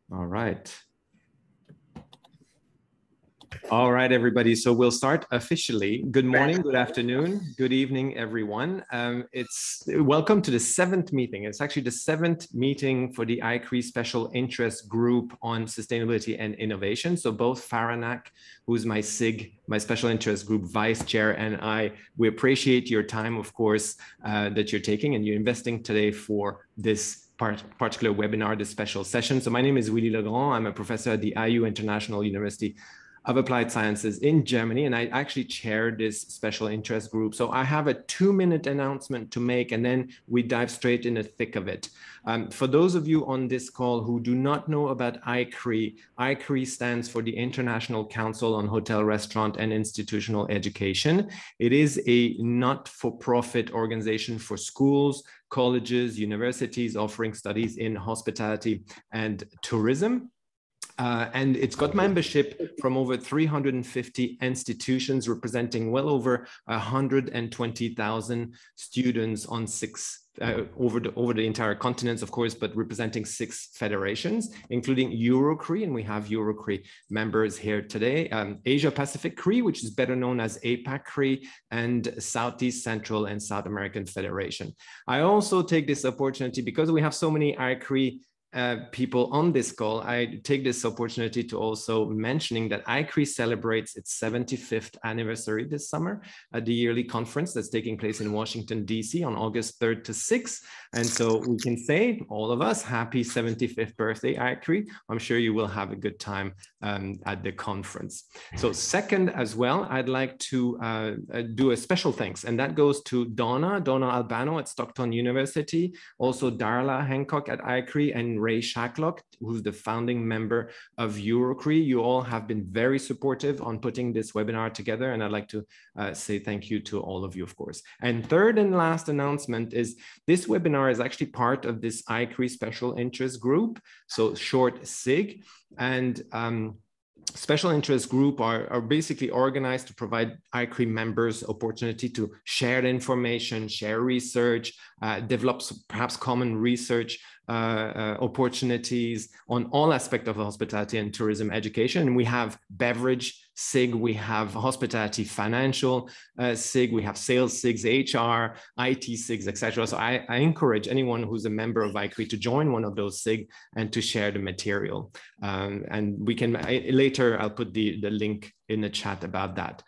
All right. All right, everybody. So we'll start officially. Good morning, good afternoon, good evening, everyone. It's welcome to the 7th meeting. It's actually the 7th meeting for the ICRI Special Interest Group on Sustainability and Innovation. So both Faranak, who's my SIG, my Special Interest Group Vice Chair, and I, we appreciate your time, of course, that you're taking and you're investing today for this particular webinar, this special session. So my name is Willy Legrand. I'm a professor at the IU International University of Applied Sciences in Germany, and I actually chair this special interest group. So I have a 2-minute announcement to make, and then we dive straight in the thick of it. For those of you on this call who do not know about ICRI, ICRI stands for the International Council on Hotel, Restaurant, and Institutional Education. It is a not-for-profit organization for schools, colleges, universities offering studies in hospitality and tourism. And it's got membership from over 350 institutions representing well over 120,000 students on over the entire continents, of course, but representing 6 federations, including EuroCRI, and we have EuroCRI members here today, Asia Pacific CRI, which is better known as APAC CRI, and Southeast Central and South American Federation. I also take this opportunity, because we have so many ICRI people on this call, I take this opportunity to also mentioning that ICRI celebrates its 75th anniversary this summer at the yearly conference that's taking place in Washington, D.C. on August 3rd to 6th. And so we can say, all of us, happy 75th birthday, ICRI. I'm sure you will have a good time at the conference. So second as well, I'd like to do a special thanks, and that goes to Donna Albano at Stockton University, also Darla Hancock at ICRI, and Ray Shacklock, who's the founding member of EuroCRI. You all have been very supportive on putting this webinar together, and I'd like to say thank you to all of you, of course. And third and last announcement is this webinar is actually part of this ICRI Special Interest Group, so short SIG, and special interest group are basically organized to provide ICRI members opportunity to share information, share research, develop perhaps common research opportunities on all aspects of hospitality and tourism education. And we have beverage SIG, we have hospitality financial SIG, we have sales SIGs, HR, IT SIGs, etc. So I encourage anyone who's a member of ICRI to join one of those SIG and to share the material. And we can, later I'll put the link in the chat about that.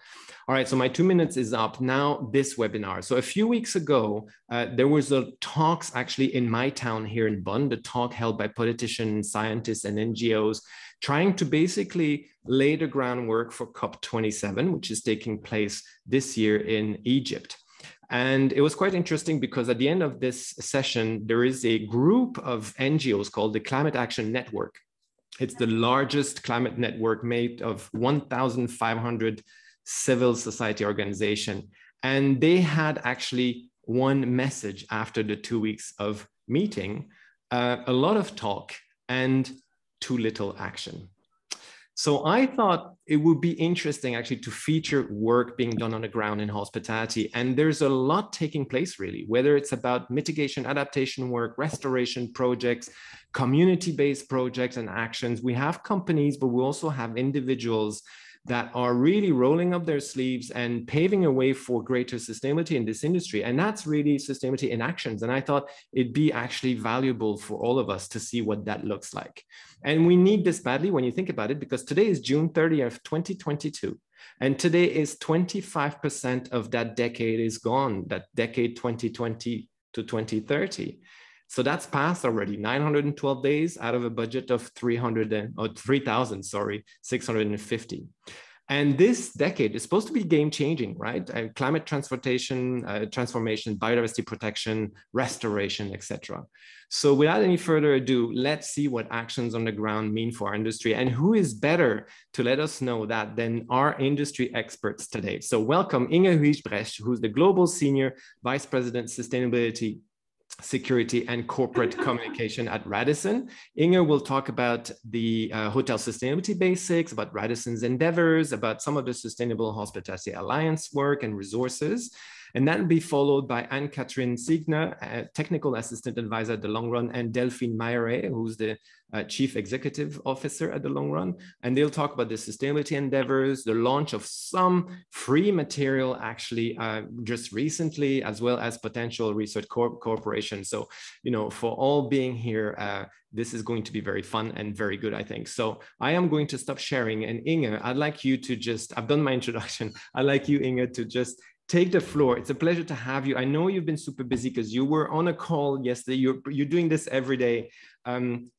All right, so my 2 minutes is up. Now this webinar. So a few weeks ago, there was a talks actually in my town here in Bonn, the talk held by politicians, scientists, and NGOs, trying to basically lay the groundwork for COP27, which is taking place this year in Egypt. And it was quite interesting because at the end of this session, there is a group of NGOs called the Climate Action Network. It's the largest climate network made of 1,500 civil society organization. And they had actually one message after the 2 weeks of meeting, a lot of talk and too little action. So I thought it would be interesting actually to feature work being done on the ground in hospitality. And there's a lot taking place really, whether it's about mitigation, adaptation work, restoration projects, community-based projects and actions. We have companies, but we also have individuals that are really rolling up their sleeves and paving a way for greater sustainability in this industry. And that's really sustainability in actions. And I thought it'd be actually valuable for all of us to see what that looks like. And we need this badly when you think about it, because today is June 30th, 2022. And today is 25% of that decade is gone, that decade 2020 to 2030. So that's passed already, 912 days out of a budget of 3,650. And this decade is supposed to be game-changing, right? Climate transformation, biodiversity protection, restoration, etc. So without any further ado, let's see what actions on the ground mean for our industry, and who is better to let us know that than our industry experts today. So welcome Inge Huijbrechts, who's the Global Senior Vice President Sustainability, Security and Corporate Communication at Radisson. Inge will talk about the Hotel Sustainability Basics, about Radisson's endeavors, about some of the Sustainable Hospitality Alliance work and resources. And that will be followed by Anne-Kathrin Zschiegner, Technical Assistant Advisor at the Long Run, and Delphine Malleret, who's the Chief Executive Officer at the Long Run. And they'll talk about the sustainability endeavors, the launch of some free material actually just recently, as well as potential research cooperation. So, you know, for all being here, this is going to be very fun and very good, I think. So I am going to stop sharing. And Inge, I'd like you to just, I've done my introduction. I'd like you, Inge, to just take the floor. It's a pleasure to have you. I know you've been super busy because you were on a call yesterday. You're doing this every day.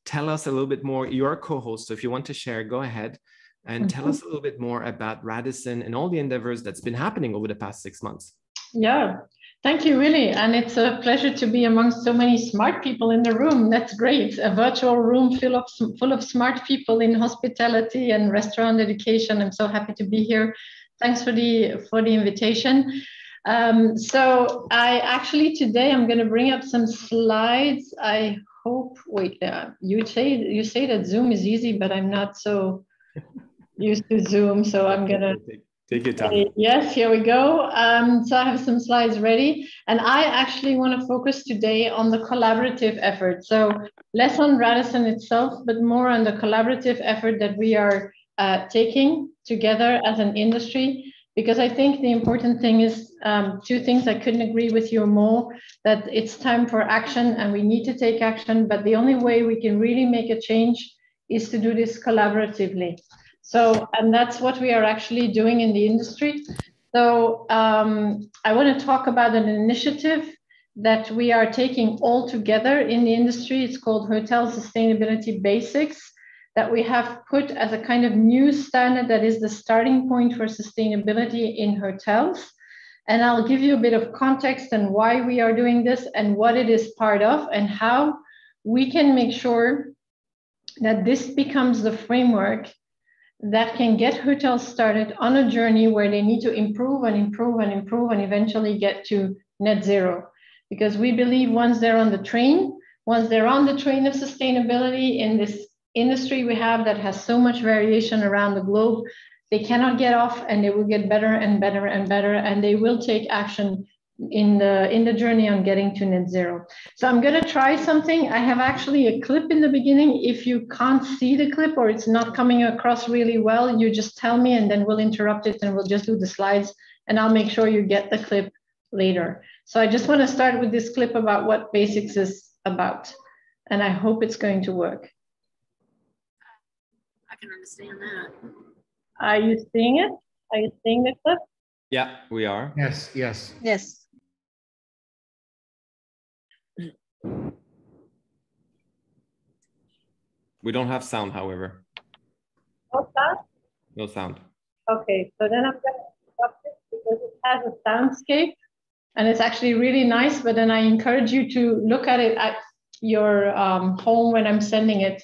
Tell us a little bit more. You're a co-host, so if you want to share, go ahead and tell us a little bit more about Radisson and all the endeavors that's been happening over the past 6 months. Yeah, thank you, really. And it's a pleasure to be amongst so many smart people in the room. That's great. A virtual room full of smart people in hospitality and restaurant education. I'm so happy to be here. Thanks for the invitation. So I actually today I'm going to bring up some slides. I hope. Wait, you say that Zoom is easy, but I'm not so used to Zoom, so I'm gonna take your time. Yes, here we go. So I have some slides ready, and I actually want to focus today on the collaborative effort. So less on Radisson itself, but more on the collaborative effort that we are taking together as an industry. Because I think the important thing is two things. I couldn't agree with you more, that it's time for action and we need to take action. But the only way we can really make a change is to do this collaboratively. So, and that's what we are actually doing in the industry. So I want to talk about an initiative that we are taking all together in the industry. It's called Hotel Sustainability Basics, that we have put as a kind of new standard that is the starting point for sustainability in hotels. And I'll give you a bit of context and why we are doing this and what it is part of and how we can make sure that this becomes the framework that can get hotels started on a journey where they need to improve and improve and improve and eventually get to net zero. Because we believe once they're on the train of sustainability in this industry we have that has so much variation around the globe, they cannot get off and they will get better and better and better, and they will take action in the journey on getting to net zero. So I'm going to try something. I have actually a clip in the beginning. If you can't see the clip or it's not coming across really well, you just tell me and then we'll interrupt it and we'll just do the slides and I'll make sure you get the clip later. So I just want to start with this clip about what Basics is about, and I hope it's going to work. I can understand that. Are you seeing it? Are you seeing the clip? Yeah, we are. Yes, yes. Yes. We don't have sound, however. No sound? No sound. Okay, so then I'm going to stop this because it has a soundscape and it's actually really nice, but then I encourage you to look at it at your home when I'm sending it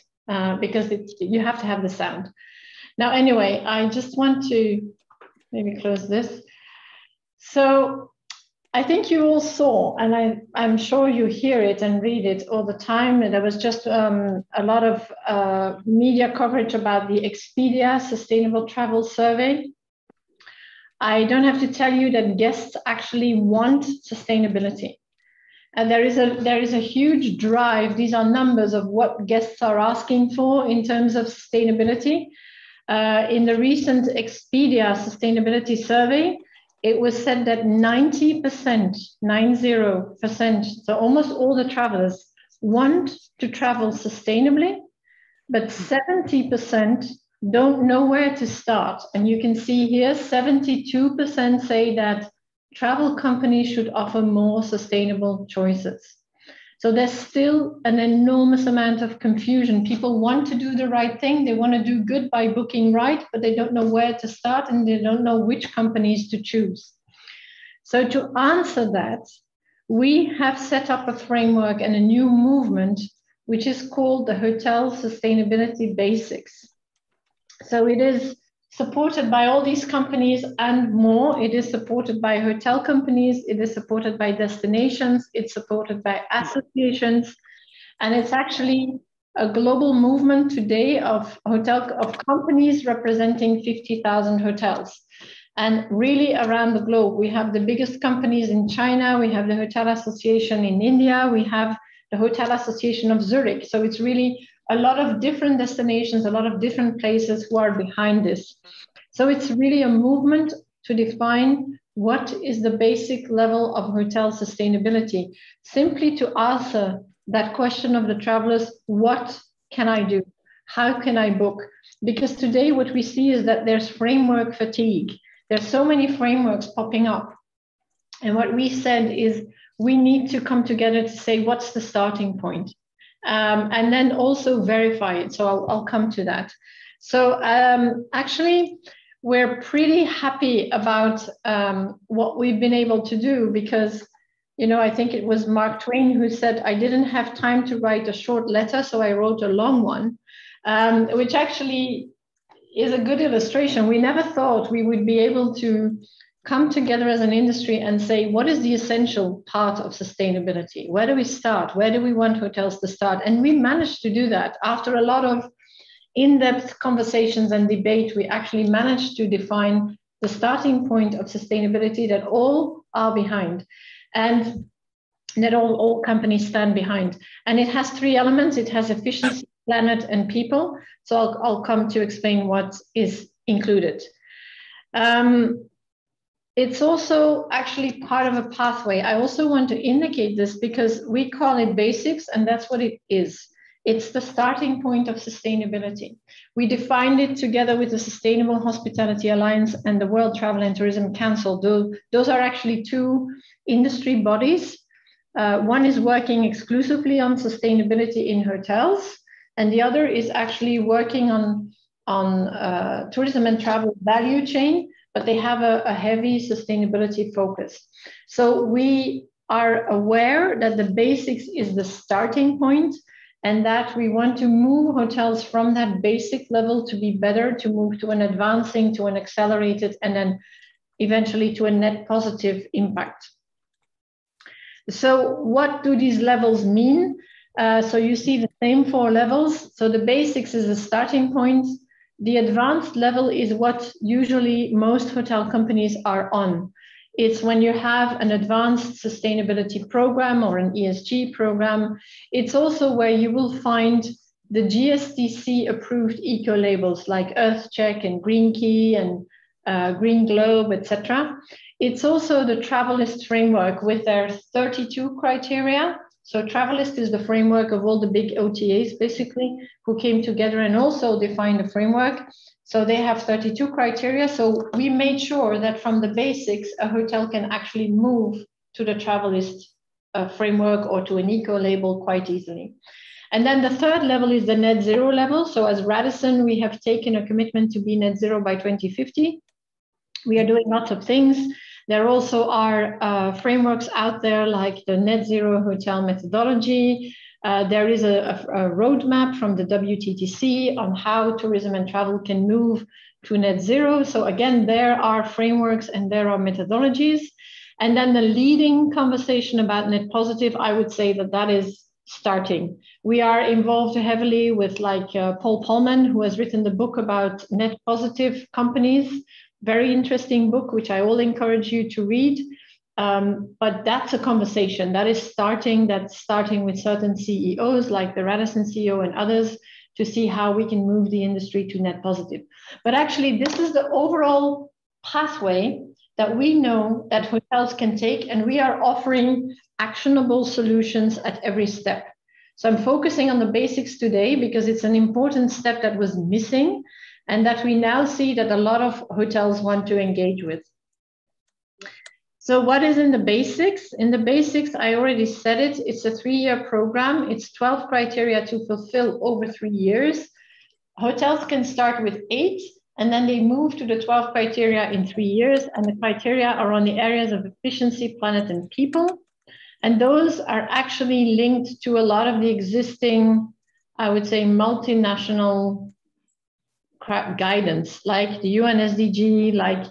because you have to have the sound. Now, anyway, I just want to maybe close this. So I think you all saw, and I'm sure you hear it and read it all the time. There was just a lot of media coverage about the Expedia Sustainable Travel Survey. I don't have to tell you that guests actually want sustainability. And there is a huge drive. These are numbers of what guests are asking for in terms of sustainability. In the recent Expedia Sustainability Survey, it was said that 90%, 90%, so almost all the travelers want to travel sustainably, but 70% don't know where to start. And you can see here, 72% say that travel companies should offer more sustainable choices. So there's still an enormous amount of confusion. People want to do the right thing. They want to do good by booking right, but they don't know where to start and they don't know which companies to choose. So to answer that, we have set up a framework and a new movement, which is called the Hotel Sustainability Basics. So it is supported by all these companies and more. It is supported by hotel companies. It is supported by destinations. It's supported by associations. And it's actually a global movement today of companies representing 50,000 hotels. And really around the globe, we have the biggest companies in China, we have the Hotel Association in India, we have the Hotel Association of Zurich. So it's really a lot of different destinations, a lot of different places who are behind this. So it's really a movement to define what is the basic level of hotel sustainability, simply to answer that question of the travelers, what can I do? How can I book? Because today what we see is that there's framework fatigue. There's so many frameworks popping up. And what we said is we need to come together to say, what's the starting point? And then also verify it. So I'll come to that. So actually, we're pretty happy about what we've been able to do because, you know, I think it was Mark Twain who said, I didn't have time to write a short letter, so I wrote a long one, which actually is a good illustration. We never thought we would be able to come together as an industry and say, what is the essential part of sustainability? Where do we start? Where do we want hotels to start? And we managed to do that. After a lot of in-depth conversations and debate, we actually managed to define the starting point of sustainability that all are behind and that all companies stand behind. And it has three elements. It has efficiency, planet, and people. So I'll come to explain what is included. It's also actually part of a pathway. I also want to indicate this because we call it basics, and that's what it is. It's the starting point of sustainability. We defined it together with the Sustainable Hospitality Alliance and the World Travel and Tourism Council. Those are actually two industry bodies. One is working exclusively on sustainability in hotels, and the other is actually working on tourism and travel value chain, but they have a heavy sustainability focus. So we are aware that the basics is the starting point and that we want to move hotels from that basic level to be better, to move to an advancing, to an accelerated, and then eventually to a net positive impact. So what do these levels mean? So you see the same four levels. So the basics is the starting point. The advanced level is what usually most hotel companies are on. It's when you have an advanced sustainability program or an ESG program. It's also where you will find the GSTC approved eco labels like EarthCheck and Green Key and Green Globe, etc. It's also the Travelist framework with their 32 criteria. So Travelist is the framework of all the big OTAs, basically, who came together and also defined a framework. So they have 32 criteria. So we made sure that from the basics, a hotel can actually move to the Travelist framework or to an eco label quite easily. And then the third level is the net zero level. So as Radisson, we have taken a commitment to be net zero by 2050. We are doing lots of things. There also are frameworks out there like the net zero hotel methodology. There is a roadmap from the WTTC on how tourism and travel can move to net zero. So again, there are frameworks and there are methodologies. And then the leading conversation about net positive, I would say that that is starting. We are involved heavily with like Paul Polman, who has written the book about net positive companies. Very interesting book, which I will encourage you to read. But that's a conversation that is starting. That's starting with certain CEOs like the Radisson CEO and others to see how we can move the industry to net positive. But actually, this is the overall pathway that we know that hotels can take, and we are offering actionable solutions at every step. So I'm focusing on the basics today because it's an important step that was missing and that we now see that a lot of hotels want to engage with. So what is in the basics? In the basics, I already said it, it's a 3-year program. It's 12 criteria to fulfill over 3 years. Hotels can start with 8, and then they move to the 12 criteria in 3 years. And the criteria are on the areas of efficiency, planet, and people. And those are actually linked to a lot of the existing, I would say, multinational guidance, like the UN SDG, like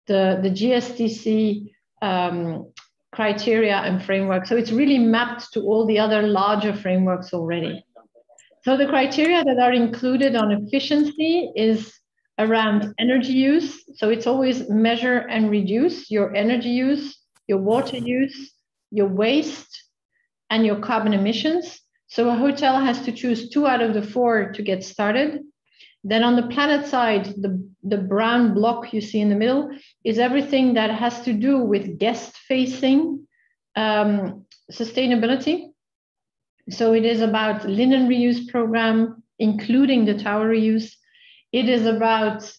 the GSTC criteria and framework. So it's really mapped to all the other larger frameworks already. So the criteria that are included on efficiency is around energy use. So it's always measure and reduce your energy use, your water use, your waste, and your carbon emissions. So a hotel has to choose 2 out of the 4 to get started. Then on the planet side, the brown block you see in the middle is everything that has to do with guest-facing sustainability. So it is about linen reuse program, including the tower reuse. It is about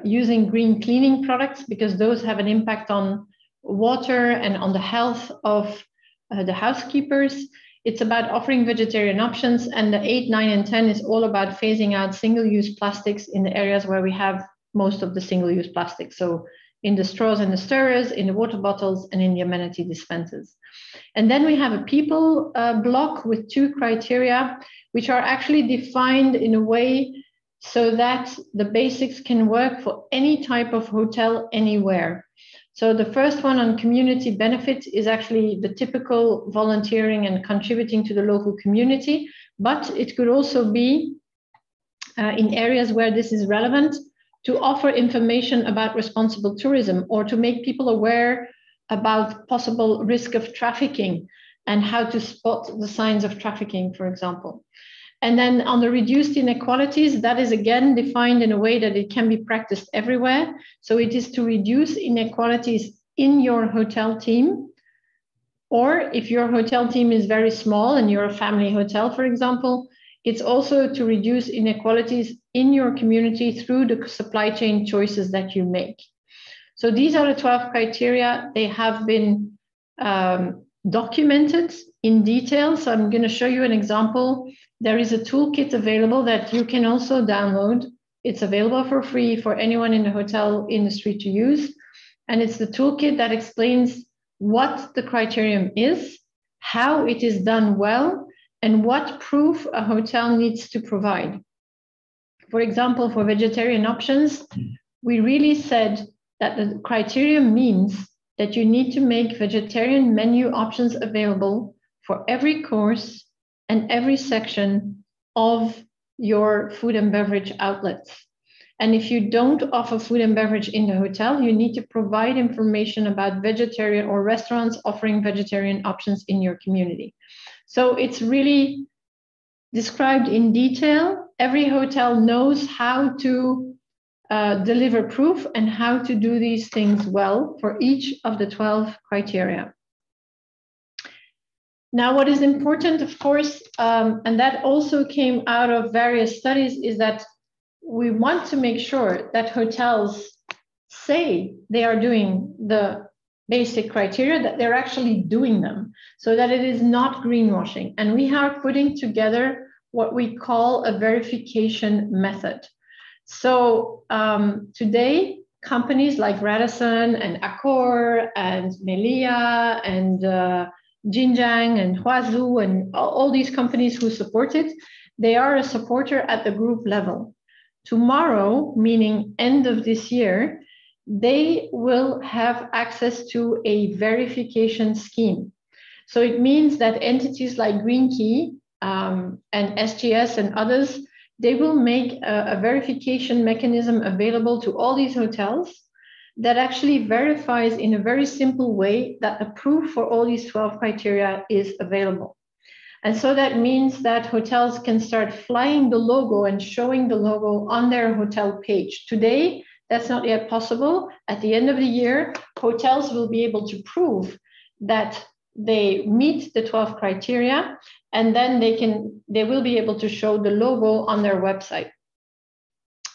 using green cleaning products because those have an impact on water and on the health of the housekeepers. It's about offering vegetarian options, and the 8, 9, and 10 is all about phasing out single-use plastics in the areas where we have most of the single-use plastics. So in the straws and the stirrers, in the water bottles, and in the amenity dispensers. And then we have a people block with 2 criteria, which are actually defined in a way so that the basics can work for any type of hotel anywhere. So the first one on community benefit is actually the typical volunteering and contributing to the local community, but it could also be in areas where this is relevant to offer information about responsible tourism or to make people aware about possible risk of trafficking and how to spot the signs of trafficking, for example. And then on the reduced inequalities, that is again defined in a way that it can be practiced everywhere. So it is to reduce inequalities in your hotel team, or if your hotel team is very small and you're a family hotel, for example, it's also to reduce inequalities in your community through the supply chain choices that you make. So these are the 12 criteria. They have been documented in detail. So I'm going to show you an example. There is a toolkit available that you can also download. It's available for free for anyone in the hotel industry to use. And it's the toolkit that explains what the criterion is, how it is done well, and what proof a hotel needs to provide. For example, for vegetarian options, we really said that the criterion means that you need to make vegetarian menu options available for every course and every section of your food and beverage outlets. And if you don't offer food and beverage in the hotel, you need to provide information about vegetarian or restaurants offering vegetarian options in your community. So it's really described in detail. Every hotel knows how to deliver proof and how to do these things well for each of the 12 criteria. Now, what is important, of course, and that also came out of various studies, is that we want to make sure that hotels say they are doing the basic criteria, that they're actually doing them, so that it is not greenwashing. And we are putting together what we call a verification method. So today, companies like Radisson and Accor and Melia and Jinjiang and Huazhu and all these companies who support it, they are a supporter at the group level. Tomorrow, meaning end of this year, they will have access to a verification scheme. So it means that entities like Green Key and SGS and others, they will make a verification mechanism available to all these hotels that actually verifies in a very simple way that the proof for all these 12 criteria is available. And so that means that hotels can start flying the logo and showing the logo on their hotel page. Today, that's not yet possible. At the end of the year, hotels will be able to prove that they meet the 12 criteria, and then they will be able to show the logo on their website.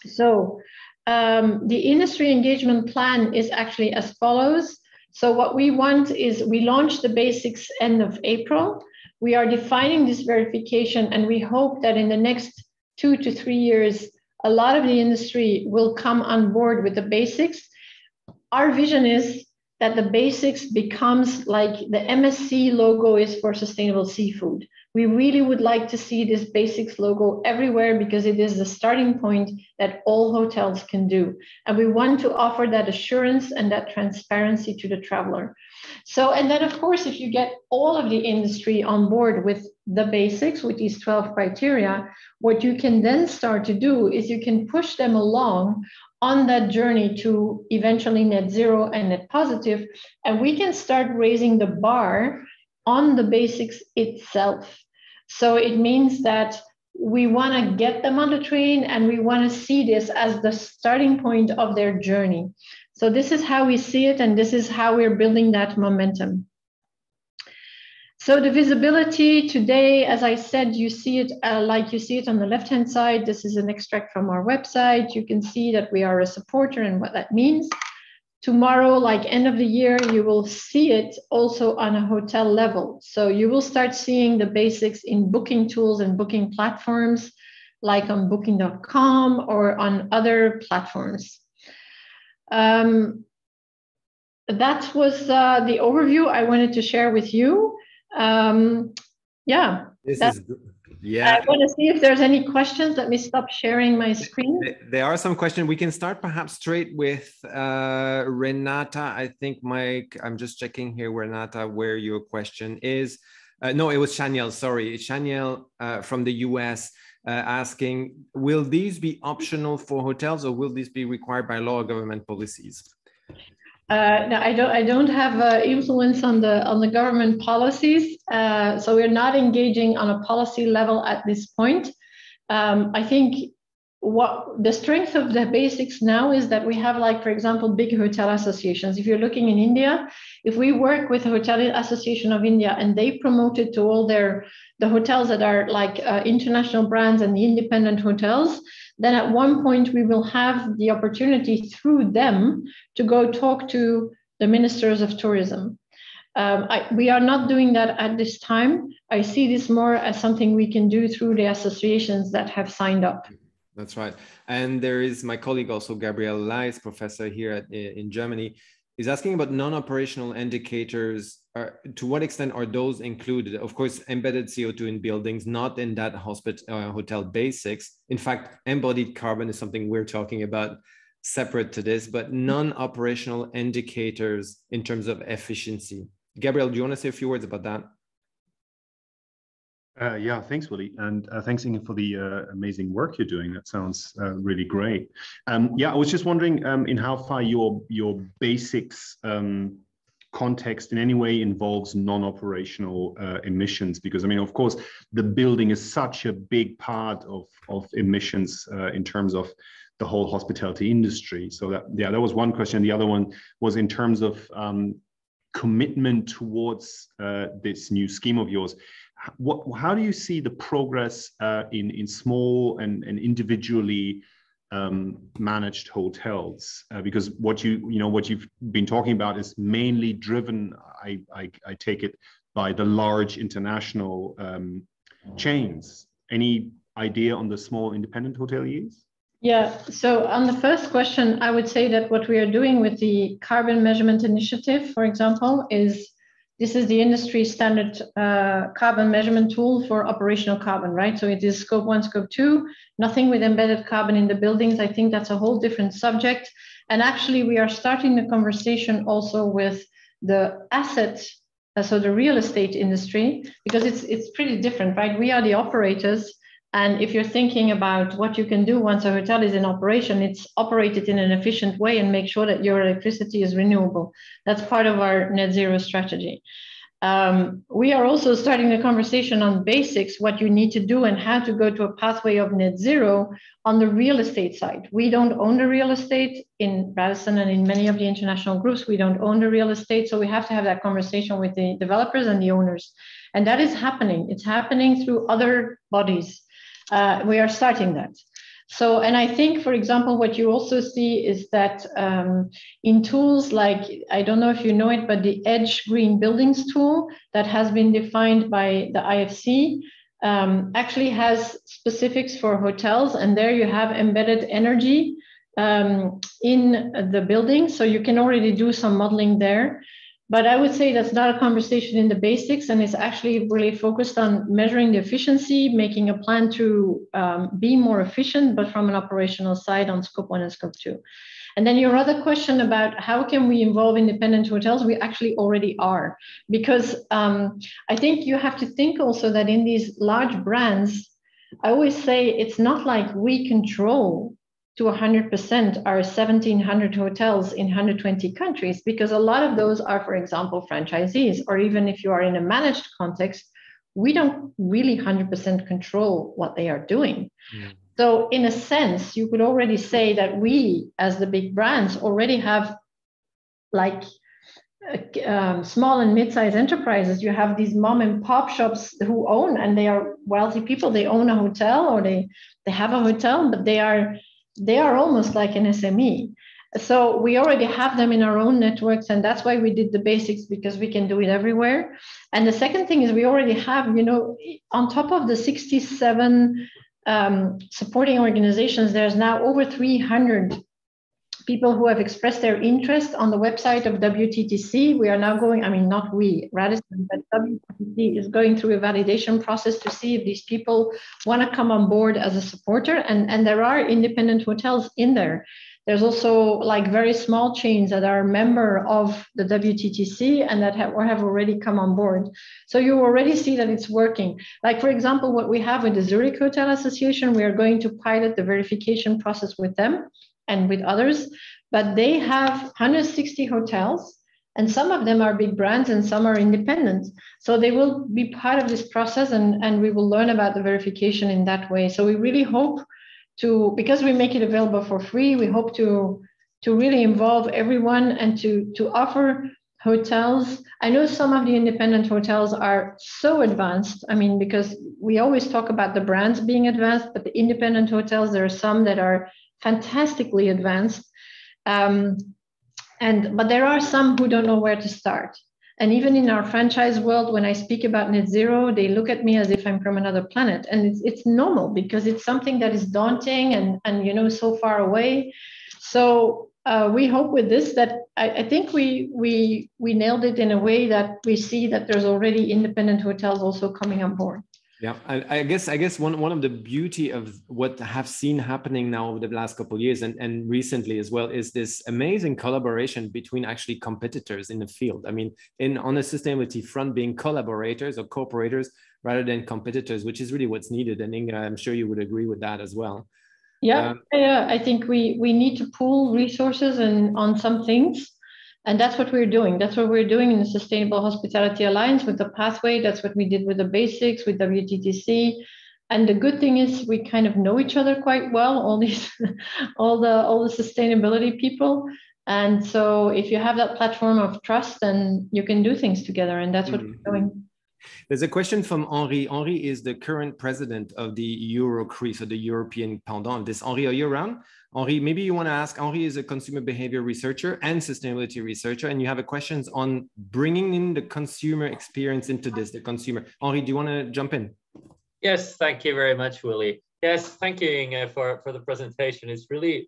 So the industry engagement plan is actually as follows. So what we want is, we launched the basics end of April. We are defining this verification, and we hope that in the next 2 to 3 years, a lot of the industry will come on board with the basics. Our vision is that the basics becomes like the MSC logo is for sustainable seafood. We really would like to see this basics logo everywhere because it is the starting point that all hotels can do. And we want to offer that assurance and that transparency to the traveler. So, and then of course, if you get all of the industry on board with the basics, with these 12 criteria, what you can then start to do is you can push them along on that journey to eventually net zero and net positive. And we can start raising the bar on the basics itself. So it means that we want to get them on the train and we want to see this as the starting point of their journey. So this is how we see it, and this is how we're building that momentum. So the visibility today, as I said, you see it like you see it on the left-hand side. This is an extract from our website. You can see that we are a supporter and what that means. Tomorrow, like end of the year, you will see it also on a hotel level. So you will start seeing the basics in booking tools and booking platforms, like on booking.com or on other platforms. That was the overview I wanted to share with you. Yeah. Yeah. I want to see if there's any questions. Let me stop sharing my screen. There are some questions. We can start perhaps straight with Renata. I think, Mike, I'm just checking here, Renata, where your question is. No, it was Shaniel, sorry. Shaniel from the US asking, will these be optional for hotels or will these be required by law or government policies? No, I don't have influence on the government policies, so we're not engaging on a policy level at this point. I think what the strength of the basics now is that we have, like, for example, big hotel associations. If you're looking in India, if we work with the Hotel Association of India and they promote it to all the hotels that are like international brands and the independent hotels, then at one point we will have the opportunity through them to go talk to the ministers of tourism. We are not doing that at this time. I see this more as something we can do through the associations that have signed up. That's right. And there is my colleague also, Gabriel Leis, professor here in Germany, is asking about non-operational indicators. To what extent are those included? Of course, embedded CO2 in buildings, not in that hotel basics. In fact, embodied carbon is something we're talking about separate to this, but non-operational indicators in terms of efficiency. Gabriel, do you want to say a few words about that? Yeah, thanks, Willy. And thanks, Inge, for the amazing work you're doing. That sounds really great. Yeah, I was just wondering in how far your basics context in any way involves non-operational emissions, because I mean, of course, the building is such a big part of emissions in terms of the whole hospitality industry. So that was one question. The other one was in terms of commitment towards this new scheme of yours. How do you see the progress in small and individually managed hotels? Because what you've been talking about is mainly driven, I take it, by the large international chains. Any idea on the small independent hoteliers? Yeah, so on the first question, I would say that what we are doing with the Carbon Measurement Initiative, for example, this is the industry standard carbon measurement tool for operational carbon, right? So it is scope 1, scope 2, nothing with embedded carbon in the buildings. I think that's a whole different subject. And actually, we are starting the conversation also with the assets, so the real estate industry, because it's pretty different, right? We are the operators. And if you're thinking about what you can do once a hotel is in operation, it's operated in an efficient way and make sure that your electricity is renewable. That's part of our net zero strategy. We are also starting the conversation on basics, what you need to do and how to go to a pathway of net zero on the real estate side. We don't own the real estate in Radisson and in many of the international groups. We don't own the real estate. So we have to have that conversation with the developers and the owners. And that is happening. It's happening through other bodies. We are starting that. So, and I think, for example, what you also see is that in tools like, I don't know if you know it, but the Edge Green Buildings tool that has been defined by the IFC actually has specifics for hotels. And there you have embedded energy in the building. So you can already do some modeling there. But I would say that's not a conversation in the basics, and it's actually really focused on measuring the efficiency, making a plan to be more efficient, but from an operational side on scope 1 and scope 2. And then your other question about how can we involve independent hotels, we actually already are. Because I think you have to think also that in these large brands, I always say it's not like we control to 100% our 1,700 hotels in 120 countries, because a lot of those are, for example, franchisees, or even if you are in a managed context, we don't really 100% control what they are doing. Mm. So in a sense, you could already say that we, as the big brands, already have like small and mid-sized enterprises. You have these mom and pop shops who own, and they are wealthy people, they own a hotel, or they have a hotel, but they are almost like an SME. So we already have them in our own networks, and that's why we did the basics, because we can do it everywhere. And the second thing is we already have, on top of the 67 supporting organizations, there's now over 300 people who have expressed their interest on the website of WTTC. We are now going, not we, Radisson, but WTTC is going through a validation process to see if these people want to come on board as a supporter. And there are independent hotels in there. There's also like very small chains that are a member of the WTTC and that have already come on board. So you already see that it's working. Like, for example, what we have with the Zurich Hotel Association, we are going to pilot the verification process with them and with others, but they have 160 hotels, and some of them are big brands and some are independent. So they will be part of this process, and we will learn about the verification in that way. So we really hope to, because we make it available for free, we hope to really involve everyone and to offer hotels. I know some of the independent hotels are so advanced. Because we always talk about the brands being advanced, but the independent hotels, there are some that are fantastically advanced. But there are some who don't know where to start. And even in our franchise world, when I speak about net zero, they look at me as if I'm from another planet. And it's normal, because it's something that is daunting and so far away. So we hope with this that I think we nailed it in a way that we see that there's already independent hotels also coming on board. Yeah, I guess one of the beauty of what I have seen happening now over the last couple of years and recently as well is this amazing collaboration between actually competitors in the field. On a sustainability front, being collaborators or cooperators rather than competitors, which is really what's needed. And Inge, I'm sure you would agree with that as well. Yeah, I think we need to pool resources on some things. And that's what we're doing. That's what we're doing in the Sustainable Hospitality Alliance with the pathway. That's what we did with the basics, with WTTC. And the good thing is we kind of know each other quite well, all the sustainability people. And so if you have that platform of trust, then you can do things together. And that's what we're doing. There's a question from Henri. Henri is the current president of the Eurocri, so the European pendant of this. Henri, are you around? Henri, maybe you want to ask. Henri is a consumer behavior researcher and sustainability researcher, and you have a questions on bringing in the consumer experience into this, the consumer. Henri, do you want to jump in? Yes, thank you very much, Willie. Yes, thank you, Inge, for the presentation.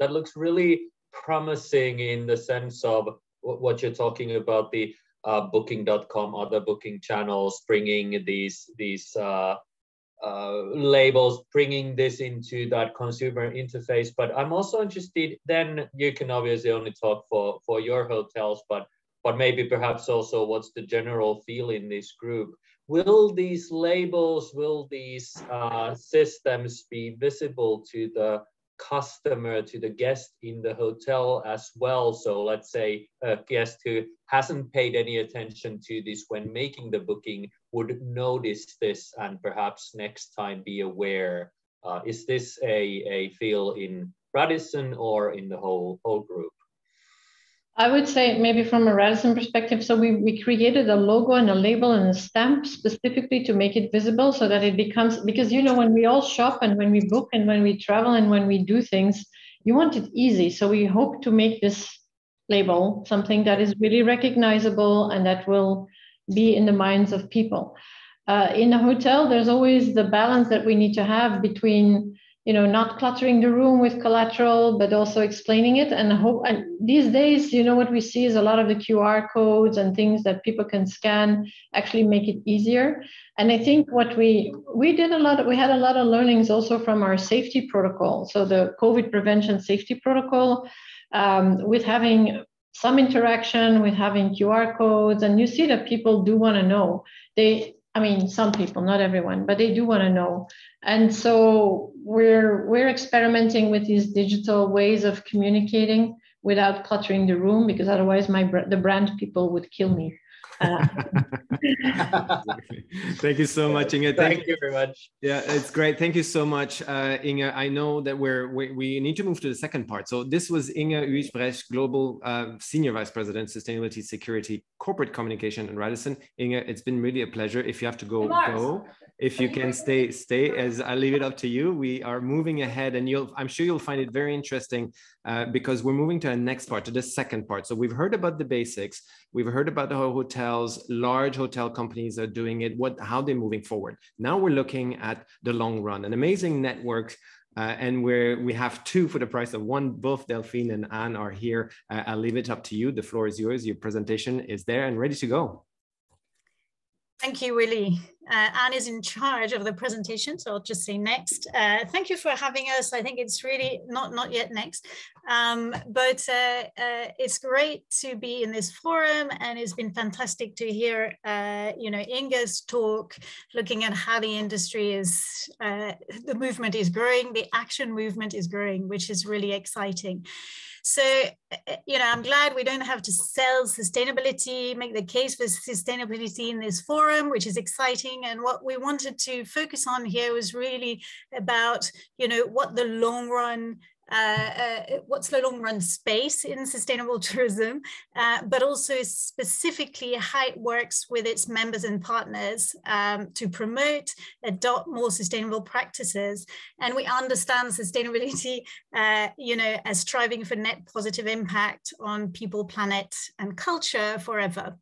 That looks really promising in the sense of what you're talking about, the booking.com, other booking channels, bringing these labels, bringing this into that consumer interface. But I'm also interested, then you can obviously only talk for your hotels, but maybe perhaps also what's the general feel in this group. Will these labels, will these systems be visible to the customer, to the guest in the hotel as well? So let's say a guest who hasn't paid any attention to this when making the booking would notice this and perhaps next time be aware. Is this a feel in Radisson or in the whole group? I would say maybe from a Radisson perspective, so we created a logo and a label and a stamp specifically to make it visible so that it becomes, because when we all shop and when we book and when we travel and when we do things, you want it easy. So we hope to make this label something that is really recognizable and that will be in the minds of people. In a hotel, there's always the balance that we need to have between not cluttering the room with collateral, but also explaining it. And these days, what we see is a lot of the QR codes and things that people can scan actually make it easier. And I think what we had a lot of learnings also from our safety protocol. So the COVID prevention safety protocol, with having some interaction, with having QR codes, and you see that people do want to know. Some people, not everyone, but they do want to know. And so we're experimenting with these digital ways of communicating without cluttering the room, because otherwise the brand people would kill me. Thank you so much, Inge. Thank you very much. Yeah, it's great. Thank you so much, Inge. I know that we need to move to the second part. So this was Inge Huijbrechts, Global Senior Vice President, Sustainability, Security, Corporate Communication at Radisson. Inge, it's been really a pleasure. If you have to go, go. If you can stay, as I leave it up to you. We are moving ahead, and I'm sure you'll find it very interesting because we're moving to the next part, to the second part. So we've heard about the basics. We've heard about how hotels, large hotel companies are doing it, how they're moving forward. Now we're looking at the long run, an amazing network, and we have two for the price of one. Both Delphine and Anne are here. I'll leave it up to you. The floor is yours. Your presentation is there and ready to go. Thank you, Willie. Anne is in charge of the presentation, so I'll just say next. Thank you for having us. I think it's really not yet next, but it's great to be in this forum, and it's been fantastic to hear, Inge's talk, looking at how the industry is, the movement is growing, the action movement is growing, which is really exciting. So, I'm glad we don't have to sell sustainability, make the case for sustainability in this forum, which is exciting. And what we wanted to focus on here was really about, what the long run, what's the long run space in sustainable tourism, but also specifically how it works with its members and partners to promote, adopt more sustainable practices. And we understand sustainability, as striving for net positive impact on people, planet, and culture forever.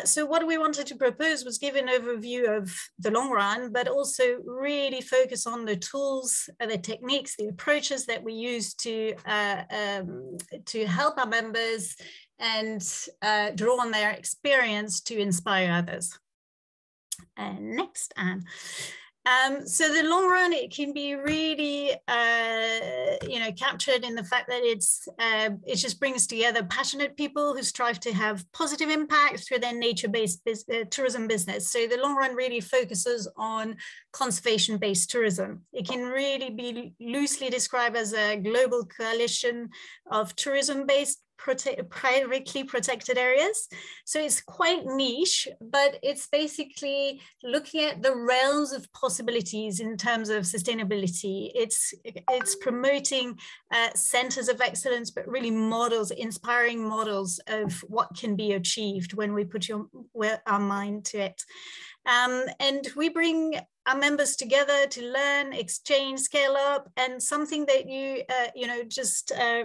So what we wanted to propose was give an overview of the long run, but also really focus on the tools, the techniques, the approaches that we use to help our members and draw on their experience to inspire others. Next, Anne. So the long run, it can be really, captured in the fact that it just brings together passionate people who strive to have positive impact through their nature-based tourism business. So the long run really focuses on conservation-based tourism. It can really be loosely described as a global coalition of tourism-based privately protected areas. So it's quite niche, but it's basically looking at the realms of possibilities in terms of sustainability. It's promoting centers of excellence, but really models, inspiring models of what can be achieved when we put our mind to it. And we bring our members together to learn, exchange, scale up, and something that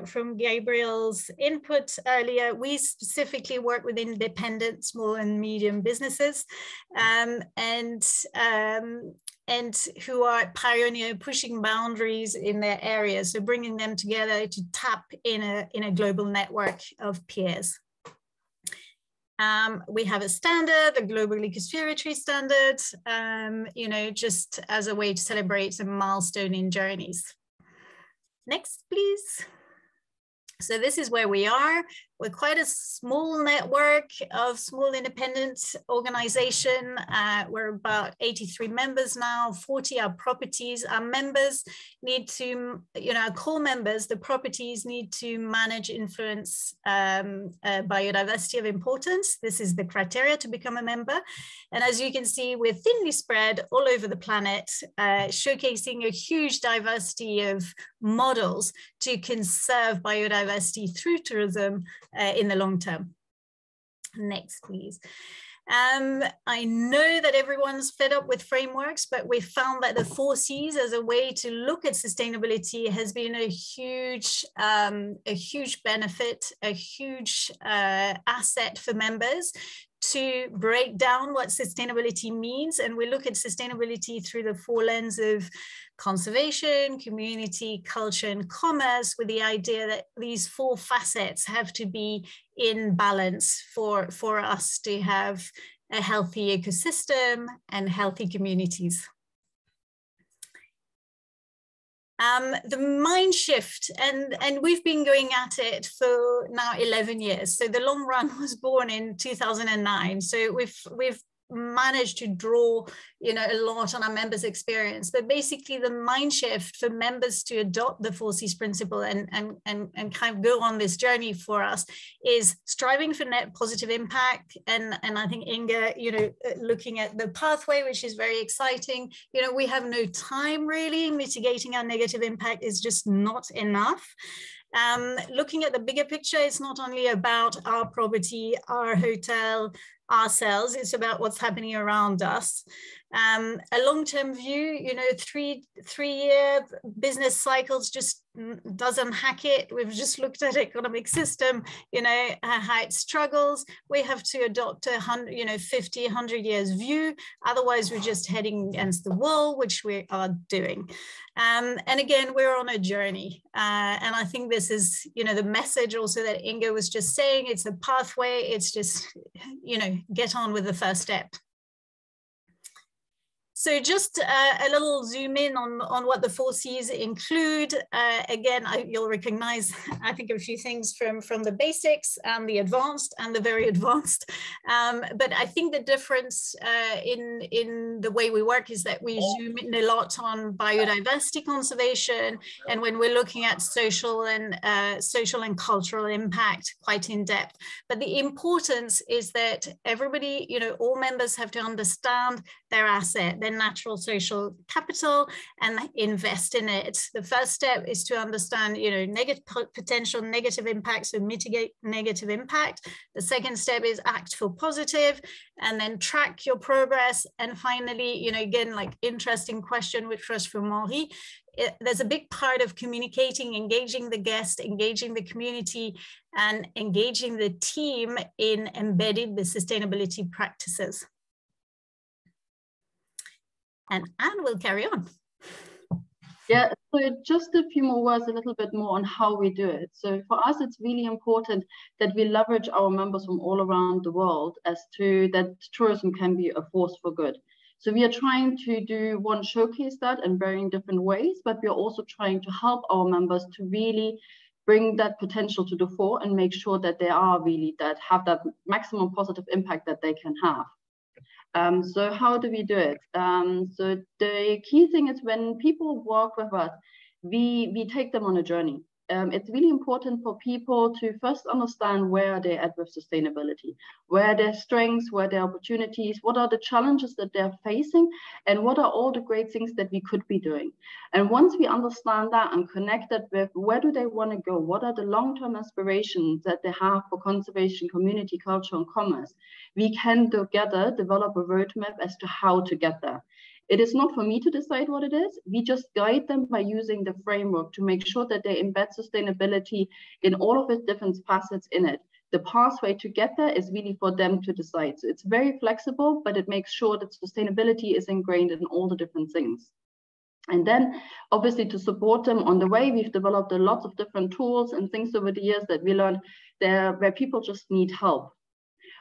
from Gabriel's input earlier, we specifically work with independent small and medium businesses, and who are pushing boundaries in their areas. So bringing them together to tap in a global network of peers. We have a standard, a global eco-spirituary standard, just as a way to celebrate a milestone in journeys. Next, please. So this is where we are. We're quite a small network of small independent organization. We're about 83 members now, 40 are properties. Our members need to, our core members, the properties need to manage, influence biodiversity of importance. This is the criteria to become a member. And as you can see, we're thinly spread all over the planet, showcasing a huge diversity of models to conserve biodiversity through tourism in the long term. Next, please. I know that everyone's fed up with frameworks, but we found that the 4 Cs as a way to look at sustainability has been a huge benefit, a huge asset for members to break down what sustainability means. And we look at sustainability through the 4 lenses of conservation, community, culture, and commerce, with the idea that these 4 facets have to be in balance for us to have a healthy ecosystem and healthy communities. The mind shift, and we've been going at it for now 11 years. So the long run was born in 2009. So we've managed to draw, you know, a lot on our members' experience. But basically, the mind shift for members to adopt the 4 C's principle and kind of go on this journey for us is striving for net positive impact. And I think Inge, you know, looking at the pathway, which is very exciting. You know, we have no time really. Mitigating our negative impact is just not enough. Looking at the bigger picture, it's not only about our property, our hotel, ourselves, it's about what's happening around us. A long-term view, you know, three-year business cycles just doesn't hack it. We've just looked at economic system, you know, how it struggles. We have to adopt a 100, you know, 50, 100 years view. Otherwise, we're just heading against the wall, which we are doing. And again, we're on a journey. And I think this is, you know, the message also that Inge was just saying. It's a pathway. It's just, you know, get on with the first step. So just a little zoom in on what the 4 C's include. Again, you'll recognize, I think, a few things from the basics and the advanced and the very advanced. But I think the difference in the way we work is that we zoom in a lot on biodiversity conservation. And when we're looking at social and cultural impact quite in depth. But the importance is that everybody, you know, all members have to understand their asset, their natural social capital, and invest in it. The first step is to understand, you know, potential negative impacts, so mitigate negative impact. The second step is act for positive, and then track your progress. And finally, you know, again, like interesting question, which was from Henri. There's a big part of communicating, engaging the guest, engaging the community, and engaging the team in embedding the sustainability practices. And Anne will carry on. Yeah, so just a few more words, a little bit more on how we do it. So for us, it's really important that we leverage our members from all around the world as to that tourism can be a force for good. So we are trying to showcase that in very different ways, but we are also trying to help our members to really bring that potential to the fore and make sure that they are really have that maximum positive impact that they can have. So how do we do it? So the key thing is when people work with us, we take them on a journey. It's really important for people to first understand where they're at with sustainability, where are their strengths, where are their opportunities, what are the challenges that they're facing, and what are all the great things that we could be doing. And once we understand that and connect that with where do they want to go, what are the long-term aspirations that they have for conservation, community, culture, and commerce, we can together develop a roadmap as to how to get there. It is not for me to decide what it is. We just guide them by using the framework to make sure that they embed sustainability in all of its different facets in it. The pathway to get there is really for them to decide. So it's very flexible, but it makes sure that sustainability is ingrained in all the different things. And then obviously to support them on the way, we've developed a lot of different tools and things over the years that we learned there where people just need help.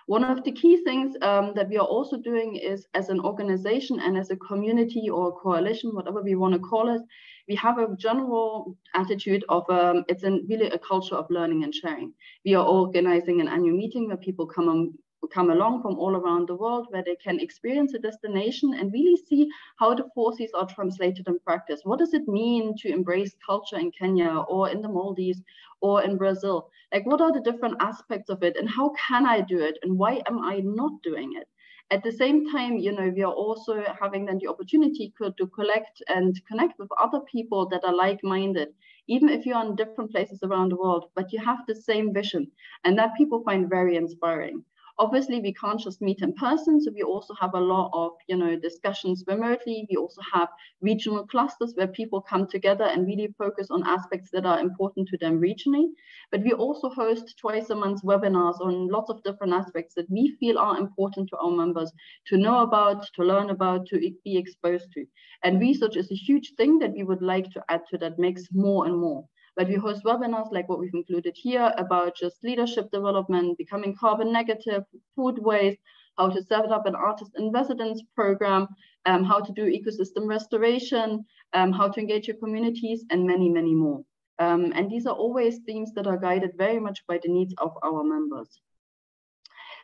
One of the key things that we are also doing is, as an organization and as a community or coalition, whatever we want to call it, we have a general attitude of it's really a culture of learning and sharing. We are organizing an annual meeting where people come along from all around the world, where they can experience a destination and really see how the 4 C's are translated in practice. What does it mean to embrace culture in Kenya or in the Maldives or in Brazil? Like, what are the different aspects of it and how can I do it and why am I not doing it? At the same time, you know, we are also having then the opportunity to collect and connect with other people that are like-minded, even if you're in different places around the world, but you have the same vision, and that people find very inspiring. Obviously, we can't just meet in person, so we also have a lot of, you know, discussions remotely. We also have regional clusters where people come together and really focus on aspects that are important to them regionally. But we also host twice a month webinars on lots of different aspects that we feel are important to our members to know about, to learn about, to be exposed to. And research is a huge thing that we would like to add to that mix more and more. But we host webinars like what we've included here about just leadership development, becoming carbon negative, food waste, how to set up an artist in residence program, how to do ecosystem restoration, how to engage your communities, and many, many more. And these are always themes that are guided very much by the needs of our members.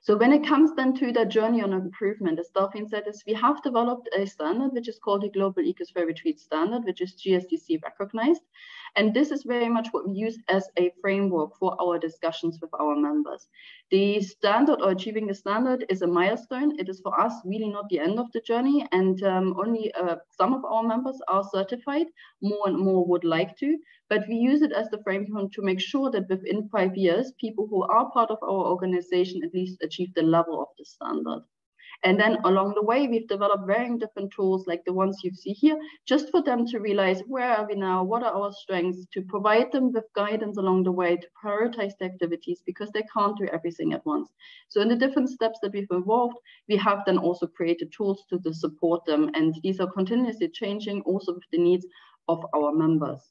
So when it comes then to the journey on improvement, as Delphine said, is we have developed a standard which is called the Global Ecosphere Retreat Standard, which is GSDC recognized. And this is very much what we use as a framework for our discussions with our members. The standard, or achieving the standard, is a milestone. It is for us really not the end of the journey, and only some of our members are certified. More and more would like to, but we use it as the framework to make sure that within 5 years, people who are part of our organization at least achieve the level of the standard. And then along the way, we've developed varying different tools like the ones you see here, just for them to realize where are we now, what are our strengths, to provide them with guidance along the way, to prioritize the activities, because they can't do everything at once. So in the different steps that we've involved, we have then also created tools to support them. And these are continuously changing also with the needs of our members.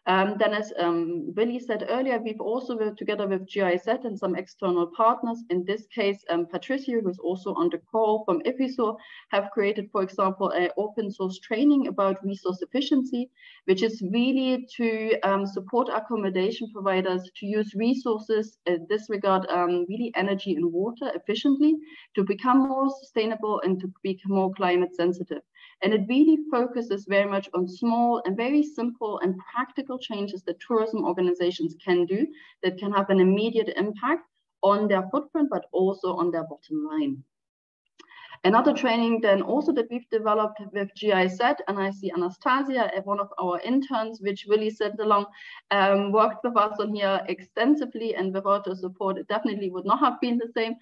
Then, as Willy said earlier, we've also worked together with GIZ and some external partners. In this case, Patricia, who's also on the call from IFISO, have created, for example, an open source training about resource efficiency, which is really to support accommodation providers to use resources in this regard, really energy and water efficiently, to become more sustainable and to become more climate sensitive. And it really focuses very much on small and very simple and practical changes that tourism organizations can do that can have an immediate impact on their footprint, but also on their bottom line. Another training then also that we've developed with GIZ, and I see Anastasia, one of our interns, which really sent along, worked with us on here extensively, and without her support, it definitely would not have been the same,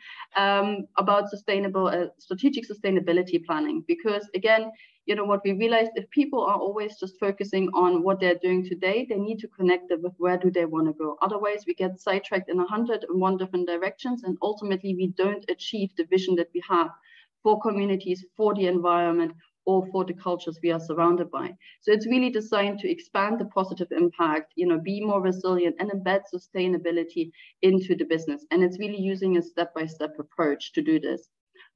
about strategic sustainability planning. Because again, you know, what we realized, if people are always just focusing on what they're doing today, they need to connect it with where do they want to go. Otherwise, we get sidetracked in 101 different directions, and ultimately we don't achieve the vision that we have for communities, for the environment, or for the cultures we are surrounded by. So it's really designed to expand the positive impact, you know, be more resilient, and embed sustainability into the business. And it's really using a step-by-step approach to do this.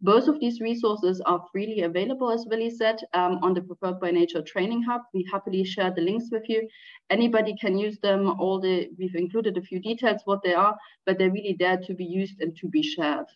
Both of these resources are freely available, as Willy said, on the Preferred by Nature Training Hub. We happily share the links with you. Anybody can use them. We've included a few details what they are, but they're really there to be used and to be shared.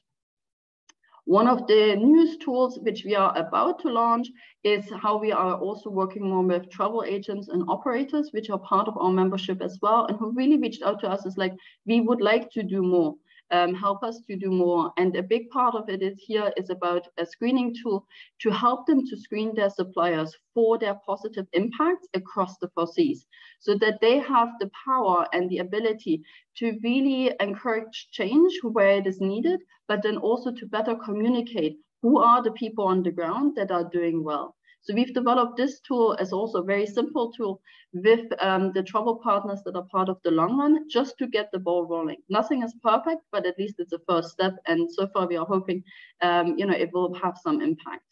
One of the newest tools which we are about to launch is how we are also working more with travel agents and operators, which are part of our membership as well, and who really reached out to us as like, we would like to do more. Help us to do more. And a big part of it is about a screening tool to help them to screen their suppliers for their positive impacts across the 4 Cs, so that they have the power and the ability to really encourage change where it is needed, but then also to better communicate who are the people on the ground that are doing well. So we've developed this tool as also a very simple tool with the travel partners that are part of the long run, just to get the ball rolling. Nothing is perfect, but at least it's a first step. And so far we are hoping, you know, it will have some impact.